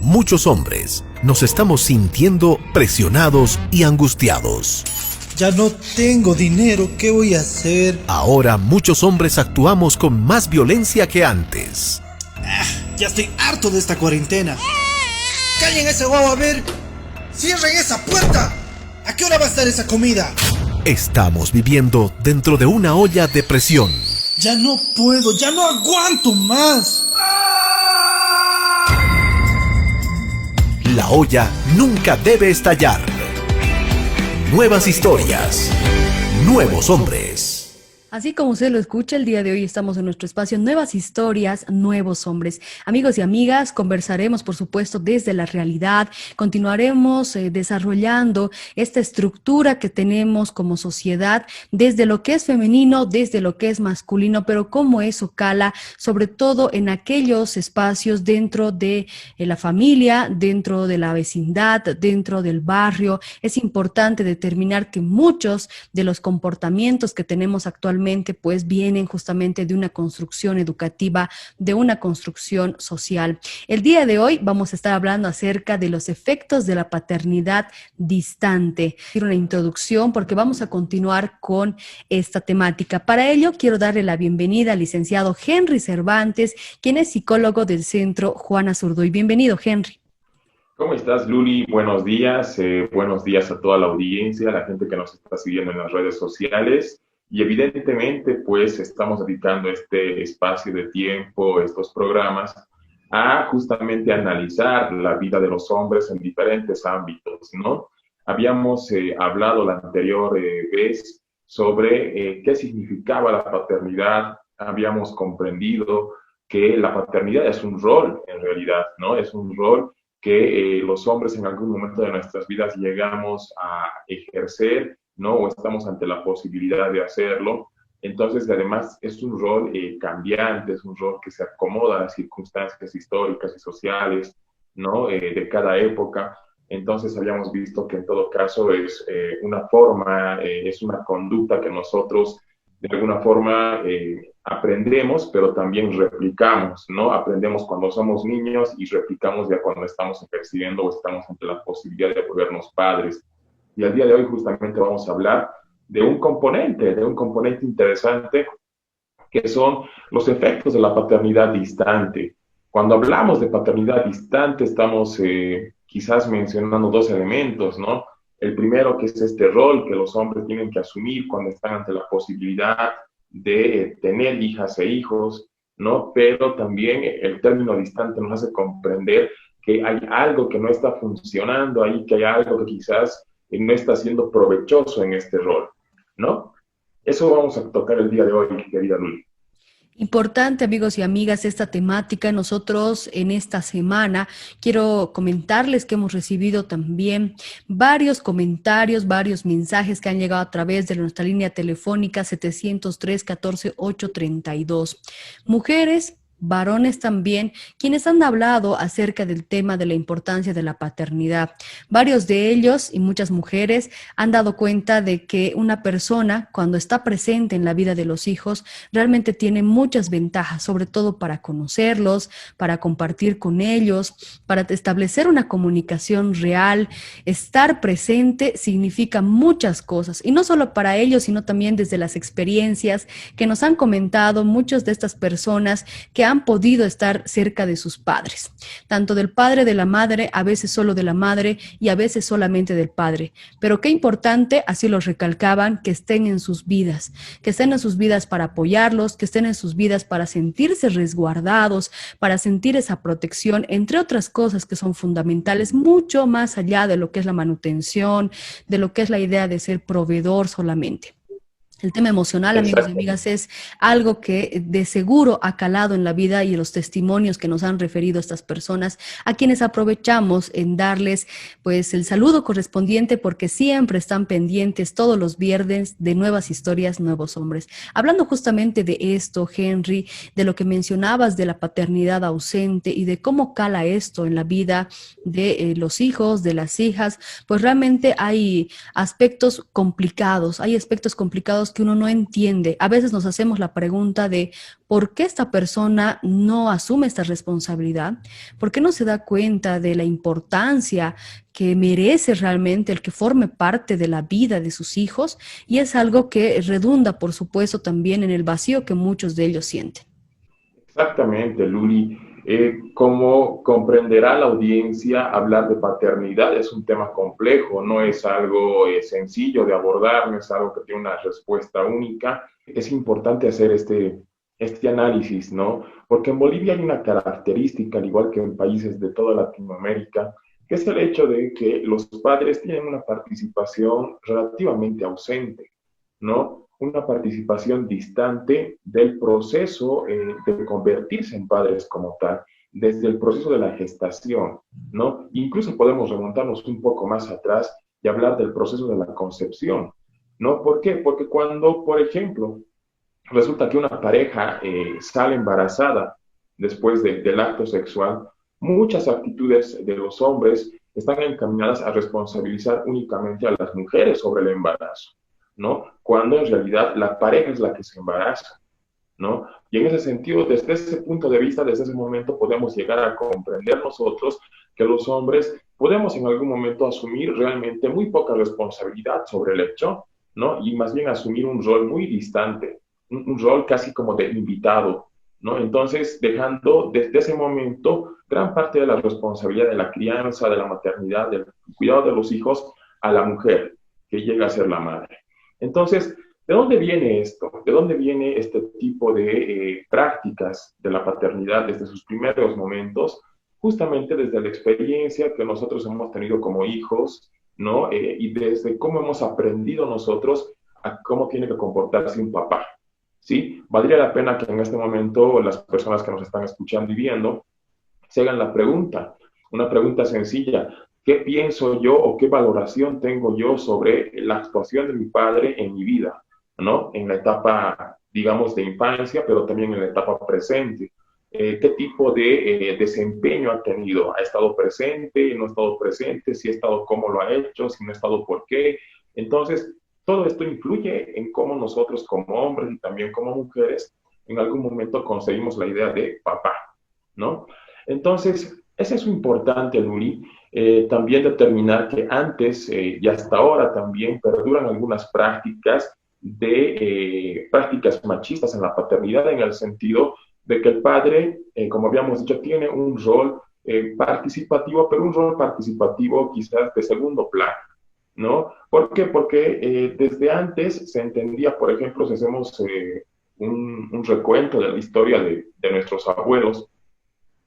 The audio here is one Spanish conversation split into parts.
Muchos hombres nos estamos sintiendo presionados y angustiados. Ya no tengo dinero, ¿qué voy a hacer? Ahora muchos hombres actuamos con más violencia que antes. Ya estoy harto de esta cuarentena. ¡Callen ese guau, a ver! ¡Cierren esa puerta! ¿A qué hora va a estar esa comida? Estamos viviendo dentro de una olla de presión. Ya no puedo, ya no aguanto más. La olla nunca debe estallar. Nuevas historias, nuevos hombres. Así como usted lo escucha, el día de hoy estamos en nuestro espacio Nuevas Historias, Nuevos Hombres. Amigos y amigas, conversaremos, por supuesto, desde la realidad. Continuaremos desarrollando esta estructura que tenemos como sociedad, desde lo que es femenino, desde lo que es masculino, pero cómo eso cala, sobre todo en aquellos espacios dentro de la familia, dentro de la vecindad, dentro del barrio. Es importante determinar que muchos de los comportamientos que tenemos actualmente pues vienen justamente de una construcción educativa, de una construcción social. El día de hoy vamos a estar hablando acerca de los efectos de la paternidad distante. Quiero una introducción porque vamos a continuar con esta temática. Para ello quiero darle la bienvenida al licenciado Henry Cervantes, quien es psicólogo del Centro Juana Zurduy. Bienvenido, Henry. ¿Cómo estás, Luli? Buenos días a toda la audiencia, a la gente que nos está siguiendo en las redes sociales. Y evidentemente, pues, estamos dedicando este espacio de tiempo, estos programas, a justamente analizar la vida de los hombres en diferentes ámbitos, ¿no? Habíamos hablado la anterior vez sobre qué significaba la paternidad. Habíamos comprendido que la paternidad es un rol, en realidad, ¿no? Es un rol que los hombres en algún momento de nuestras vidas llegamos a ejercer, ¿no? O estamos ante la posibilidad de hacerlo. Entonces, además, es un rol cambiante, es un rol que se acomoda a las circunstancias históricas y sociales, ¿no? De cada época. Entonces, habíamos visto que en todo caso es una forma, es una conducta que nosotros de alguna forma aprendemos, pero también replicamos, ¿no? Aprendemos cuando somos niños y replicamos ya cuando estamos ejerciendo o estamos ante la posibilidad de volvernos padres. Y al día de hoy justamente vamos a hablar de un componente interesante, que son los efectos de la paternidad distante. Cuando hablamos de paternidad distante, estamos quizás mencionando dos elementos, ¿no? El primero, que es este rol que los hombres tienen que asumir cuando están ante la posibilidad de tener hijas e hijos, ¿no? Pero también el término distante nos hace comprender que hay algo que no está funcionando ahí, que hay algo que quizás no está siendo provechoso en este rol, ¿no? Eso vamos a tocar el día de hoy, querida Luli. Importante, amigos y amigas, esta temática. Nosotros en esta semana quiero comentarles que hemos recibido también varios comentarios, varios mensajes que han llegado a través de nuestra línea telefónica 703-14-832. Mujeres, varones también, quienes han hablado acerca del tema de la importancia de la paternidad. Varios de ellos y muchas mujeres han dado cuenta de que una persona, cuando está presente en la vida de los hijos, realmente tiene muchas ventajas, sobre todo para conocerlos, para compartir con ellos, para establecer una comunicación real. Estar presente significa muchas cosas, y no solo para ellos, sino también desde las experiencias que nos han comentado muchas de estas personas que han podido estar cerca de sus padres, tanto del padre, de la madre, a veces solo de la madre y a veces solamente del padre. Pero qué importante, así lo recalcaban, que estén en sus vidas, para apoyarlos, que estén en sus vidas para sentirse resguardados, para sentir esa protección, entre otras cosas que son fundamentales, mucho más allá de lo que es la manutención, de lo que es la idea de ser proveedor solamente. El tema emocional, amigos y amigas, es algo que de seguro ha calado en la vida y en los testimonios que nos han referido estas personas, a quienes aprovechamos en darles pues el saludo correspondiente, porque siempre están pendientes todos los viernes de Nuevas Historias, Nuevos Hombres. Hablando justamente de esto, Henry, de lo que mencionabas de la paternidad ausente y de cómo cala esto en la vida de los hijos, de las hijas, pues realmente hay aspectos complicados que uno no entiende. A veces nos hacemos la pregunta de ¿por qué esta persona no asume esta responsabilidad? ¿Por qué no se da cuenta de la importancia que merece realmente el que forme parte de la vida de sus hijos? Y es algo que redunda, por supuesto, también en el vacío que muchos de ellos sienten. Exactamente, Luli. Como comprenderá la audiencia, hablar de paternidad es un tema complejo, no es algo sencillo de abordar, no es algo que tiene una respuesta única. Es importante hacer este análisis, ¿no? Porque en Bolivia hay una característica, al igual que en países de toda Latinoamérica, que es el hecho de que los padres tienen una participación relativamente ausente, ¿no? Una participación distante del proceso de convertirse en padres como tal, desde el proceso de la gestación, ¿no? Incluso podemos remontarnos un poco más atrás y hablar del proceso de la concepción, ¿no? ¿Por qué? Porque cuando, por ejemplo, resulta que una pareja sale embarazada después del acto sexual, muchas actitudes de los hombres están encaminadas a responsabilizar únicamente a las mujeres sobre el embarazo, ¿no? Cuando en realidad la pareja es la que se embaraza, ¿no? Y en ese sentido, desde ese punto de vista, desde ese momento podemos llegar a comprender nosotros que los hombres podemos en algún momento asumir realmente muy poca responsabilidad sobre el hecho, ¿no? Y más bien asumir un rol muy distante, un rol casi como de invitado, ¿no? Entonces, dejando desde ese momento gran parte de la responsabilidad de la crianza, de la maternidad, del cuidado de los hijos a la mujer, que llega a ser la madre. Entonces, ¿de dónde viene esto? ¿De dónde viene este tipo de prácticas de la paternidad desde sus primeros momentos? Justamente desde la experiencia que nosotros hemos tenido como hijos, ¿no? Y desde cómo hemos aprendido nosotros a cómo tiene que comportarse un papá, ¿sí? Valdría la pena que en este momento las personas que nos están escuchando y viendo se hagan la pregunta, una pregunta sencilla. ¿Qué pienso yo o qué valoración tengo yo sobre la actuación de mi padre en mi vida, ¿no? En la etapa, digamos, de infancia, pero también en la etapa presente. ¿Qué tipo de desempeño ha tenido? ¿Ha estado presente? ¿No ha estado presente? Si ha estado, ¿cómo lo ha hecho? Si no ha estado, ¿por qué? Entonces, todo esto influye en cómo nosotros como hombres y también como mujeres en algún momento conseguimos la idea de papá, ¿no? Entonces, eso es importante, Luli. También determinar que antes y hasta ahora también perduran algunas prácticas prácticas machistas en la paternidad, en el sentido de que el padre, como habíamos dicho, tiene un rol participativo, pero un rol participativo quizás de segundo plano, ¿no? ¿Por qué? Porque desde antes se entendía, por ejemplo, si hacemos un recuento de la historia de nuestros abuelos,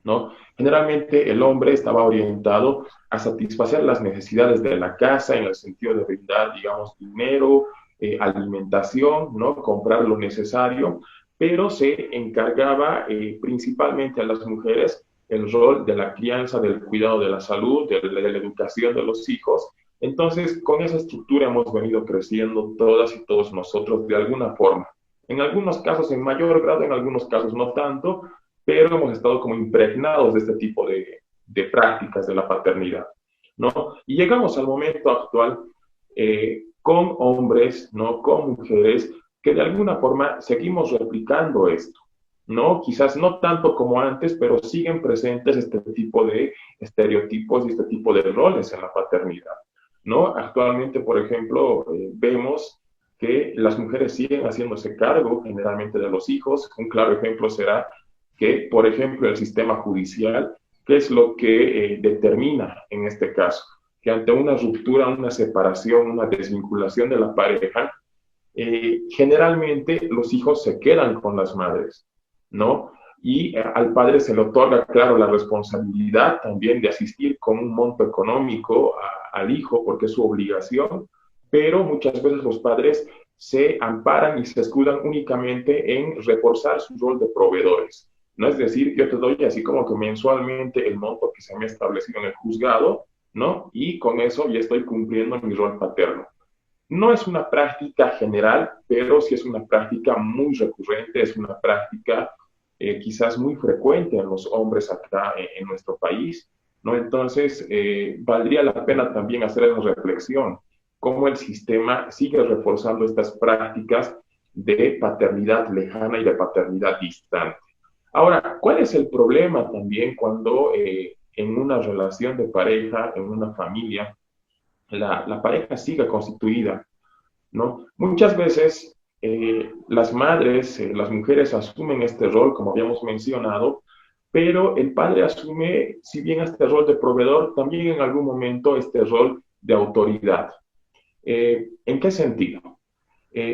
¿no? Generalmente el hombre estaba orientado a satisfacer las necesidades de la casa en el sentido de brindar, digamos, dinero, alimentación, ¿no? Comprar lo necesario, pero se encargaba principalmente a las mujeres el rol de la crianza, del cuidado de la salud, de la educación de los hijos. Entonces, con esa estructura hemos venido creciendo todas y todos nosotros de alguna forma. En algunos casos en mayor grado, en algunos casos no tanto, pero hemos estado como impregnados de este tipo de prácticas de la paternidad, ¿no? Y llegamos al momento actual con hombres, ¿no? Con mujeres, que de alguna forma seguimos replicando esto, ¿no? Quizás no tanto como antes, pero siguen presentes este tipo de estereotipos y este tipo de roles en la paternidad, ¿no? Actualmente, por ejemplo, vemos que las mujeres siguen haciéndose cargo generalmente de los hijos. Un claro ejemplo será que, por ejemplo, el sistema judicial, ¿qué es lo que determina en este caso? Que ante una ruptura, una separación, una desvinculación de la pareja, generalmente los hijos se quedan con las madres, ¿no? Y al padre se le otorga, claro, la responsabilidad también de asistir con un monto económico al hijo, porque es su obligación, pero muchas veces los padres se amparan y se escudan únicamente en reforzar su rol de proveedores. No es decir, yo te doy así como que mensualmente el monto que se me ha establecido en el juzgado, ¿no? Y con eso ya estoy cumpliendo mi rol paterno. No es una práctica general, pero sí es una práctica muy recurrente, es una práctica quizás muy frecuente en los hombres acá en nuestro país, ¿no? Entonces, valdría la pena también hacer una reflexión. cómo el sistema sigue reforzando estas prácticas de paternidad lejana y de paternidad distante. Ahora, ¿cuál es el problema también cuando en una relación de pareja, en una familia, la pareja sigue constituida, ¿no? Muchas veces las madres, las mujeres asumen este rol, como habíamos mencionado, pero el padre asume, si bien este rol de proveedor, también en algún momento este rol de autoridad. ¿En qué sentido?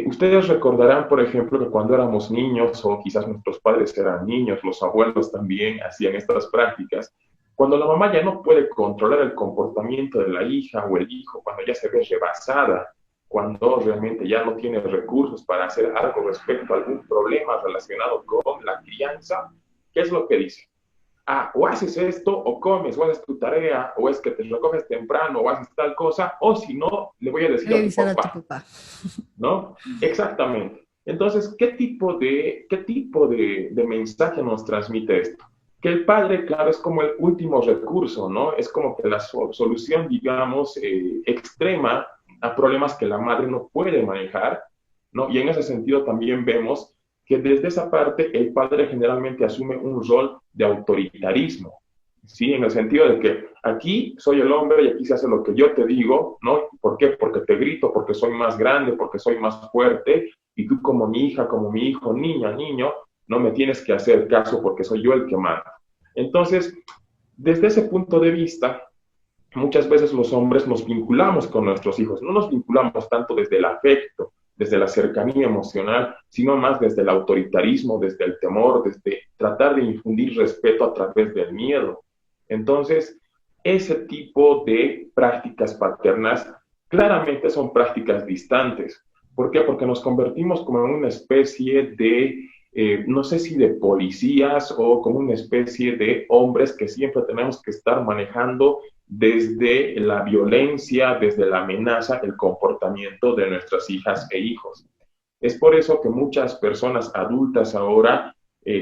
Ustedes recordarán, por ejemplo, que cuando éramos niños, o quizás nuestros padres eran niños, los abuelos también hacían estas prácticas, cuando la mamá ya no puede controlar el comportamiento de la hija o el hijo, cuando ya se ve rebasada, cuando realmente ya no tiene recursos para hacer algo respecto a algún problema relacionado con la crianza, ¿qué es lo que dice? Ah, o haces esto, o comes, o haces tu tarea, o es que te recoges temprano, o haces tal cosa, o si no, le voy a decir a tu papá. ¿No? Exactamente. Entonces, ¿qué tipo de mensaje nos transmite esto? Que el padre, claro, es como el último recurso, ¿no? Es como que la solución, digamos, extrema a problemas que la madre no puede manejar, ¿no? Y en ese sentido también vemos que desde esa parte el padre generalmente asume un rol de autoritarismo, ¿sí? En el sentido de que aquí soy el hombre y aquí se hace lo que yo te digo, ¿no? ¿Por qué? Porque te grito, porque soy más grande, porque soy más fuerte, y tú como mi hija, como mi hijo, niña, niño, no me tienes que hacer caso porque soy yo el que manda. Entonces, desde ese punto de vista, muchas veces los hombres nos vinculamos con nuestros hijos, no nos vinculamos tanto desde el afecto, desde la cercanía emocional, sino más desde el autoritarismo, desde el temor, desde tratar de infundir respeto a través del miedo. Entonces, ese tipo de prácticas paternas claramente son prácticas distantes. ¿Por qué? Porque nos convertimos como en una especie de, no sé si de policías o como una especie de hombres que siempre tenemos que estar manejando desde la violencia, desde la amenaza, el comportamiento de nuestras hijas e hijos. Es por eso que muchas personas adultas ahora,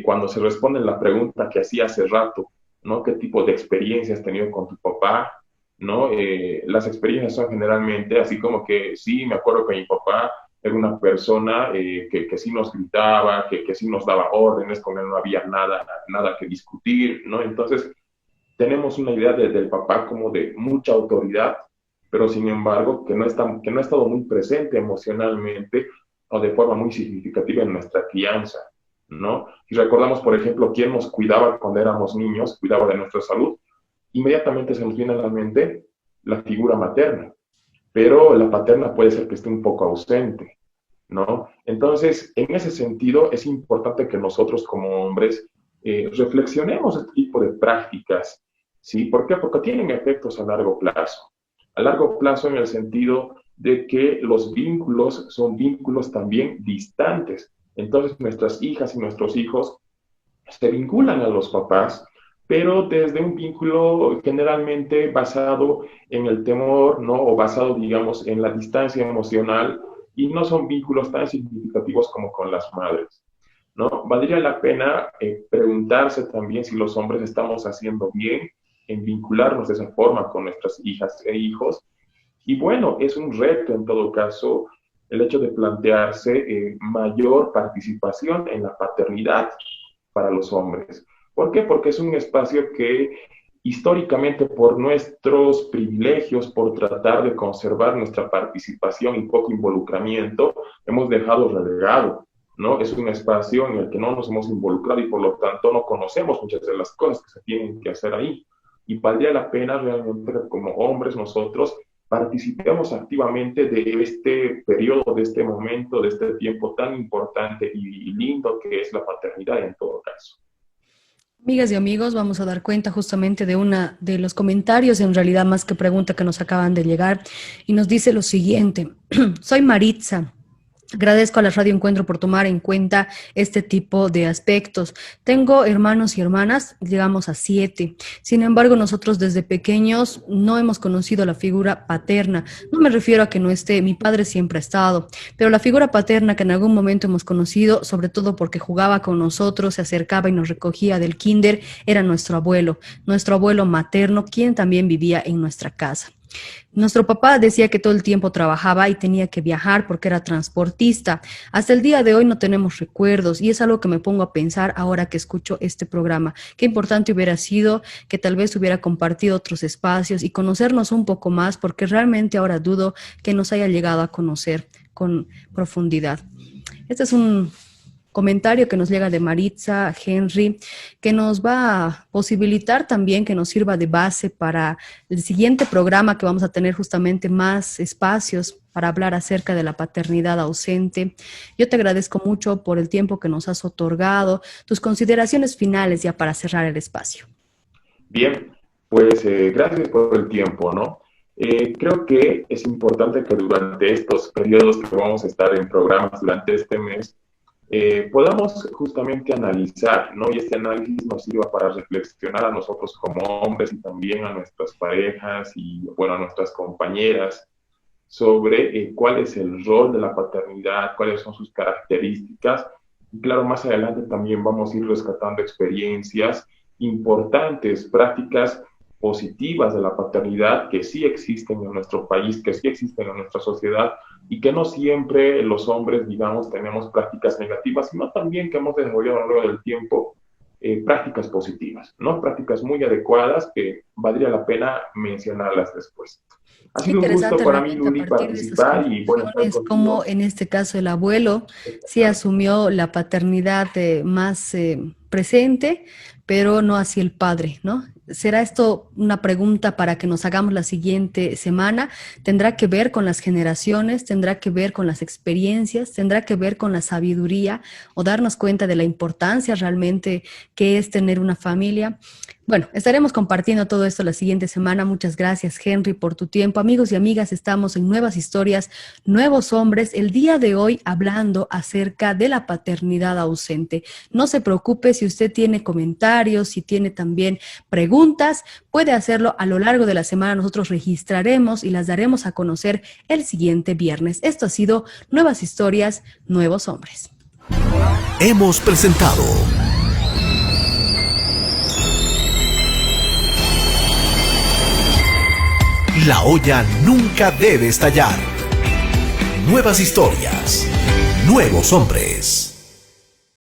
cuando se responden la pregunta que hacía hace rato, ¿no? ¿Qué tipo de experiencia has tenido con tu papá? ¿No? Las experiencias son generalmente así como que sí, me acuerdo que mi papá era una persona que sí nos gritaba, que sí nos daba órdenes, con él no había nada que discutir, ¿no? Entonces, tenemos una idea del papá como de mucha autoridad, pero sin embargo que no ha estado muy presente emocionalmente o de forma muy significativa en nuestra crianza, ¿no? Si recordamos, por ejemplo, quién nos cuidaba cuando éramos niños, cuidaba de nuestra salud, inmediatamente se nos viene a la mente la figura materna, pero la paterna puede ser que esté un poco ausente, ¿no? Entonces, en ese sentido, es importante que nosotros como hombres reflexionemos este tipo de prácticas, ¿sí? ¿Por qué? Porque tienen efectos a largo plazo. A largo plazo en el sentido de que los vínculos son vínculos también distantes. Entonces, nuestras hijas y nuestros hijos se vinculan a los papás, pero desde un vínculo generalmente basado en el temor, ¿no? O basado, digamos, en la distancia emocional, y no son vínculos tan significativos como con las madres, ¿no? Valdría la pena preguntarse también si los hombres estamos haciendo bien en vincularnos de esa forma con nuestras hijas e hijos. Y bueno, es un reto en todo caso el hecho de plantearse mayor participación en la paternidad para los hombres. ¿Por qué? Porque es un espacio que históricamente por nuestros privilegios, por tratar de conservar nuestra participación y poco involucramiento, hemos dejado relegado, ¿no? Es un espacio en el que no nos hemos involucrado y por lo tanto no conocemos muchas de las cosas que se tienen que hacer ahí. Y valdría la pena realmente que como hombres nosotros participemos activamente de este periodo, de este momento, de este tiempo tan importante y lindo que es la paternidad en todo caso. Amigas y amigos, vamos a dar cuenta justamente de una de los comentarios, en realidad más que pregunta, que nos acaban de llegar, y nos dice lo siguiente: soy Maritza. Agradezco a la Radio Encuentro por tomar en cuenta este tipo de aspectos. Tengo hermanos y hermanas, llegamos a 7. Sin embargo, nosotros desde pequeños no hemos conocido la figura paterna. No me refiero a que no esté, mi padre siempre ha estado, pero la figura paterna que en algún momento hemos conocido, sobre todo porque jugaba con nosotros, se acercaba y nos recogía del kinder, era nuestro abuelo materno, quien también vivía en nuestra casa. Nuestro papá decía que todo el tiempo trabajaba y tenía que viajar porque era transportista. Hasta el día de hoy no tenemos recuerdos y es algo que me pongo a pensar ahora que escucho este programa. Qué importante hubiera sido que tal vez hubiera compartido otros espacios y conocernos un poco más, porque realmente ahora dudo que nos haya llegado a conocer con profundidad. Este es un comentario que nos llega de Maritza Henry, que nos va a posibilitar también que nos sirva de base para el siguiente programa, que vamos a tener justamente más espacios para hablar acerca de la paternidad ausente. Yo te agradezco mucho por el tiempo que nos has otorgado. Tus consideraciones finales ya para cerrar el espacio. Bien, pues gracias por el tiempo, ¿no? Creo que es importante que durante estos periodos que vamos a estar en programas durante este mes, podamos justamente analizar, ¿no? Y este análisis nos sirva para reflexionar a nosotros como hombres y también a nuestras parejas y, bueno, a nuestras compañeras sobre cuál es el rol de la paternidad, cuáles son sus características. Y claro, más adelante también vamos a ir rescatando experiencias importantes, prácticas positivas de la paternidad que sí existen en nuestro país, que sí existen en nuestra sociedad, y que no siempre los hombres, digamos, tenemos prácticas negativas, sino también que hemos desarrollado a lo largo del tiempo prácticas positivas, ¿no? Prácticas muy adecuadas que valdría la pena mencionarlas después. Ha sido un gusto para mí, Luli, participar y bueno, es como en este caso el abuelo sí asumió la paternidad más presente, pero no así el padre, ¿no? ¿Será esto una pregunta para que nos hagamos la siguiente semana? ¿Tendrá que ver con las generaciones? ¿Tendrá que ver con las experiencias? ¿Tendrá que ver con la sabiduría? ¿O darnos cuenta de la importancia realmente que es tener una familia? Bueno, estaremos compartiendo todo esto la siguiente semana. Muchas gracias, Henry, por tu tiempo. Amigos y amigas, estamos en Nuevas Historias, Nuevos Hombres, el día de hoy hablando acerca de la paternidad ausente. No se preocupe si usted tiene comentarios, si tiene también preguntas, puede hacerlo a lo largo de la semana. Nosotros registraremos y las daremos a conocer el siguiente viernes. Esto ha sido Nuevas Historias, Nuevos Hombres. Hemos presentado La olla nunca debe estallar. Nuevas historias, nuevos hombres.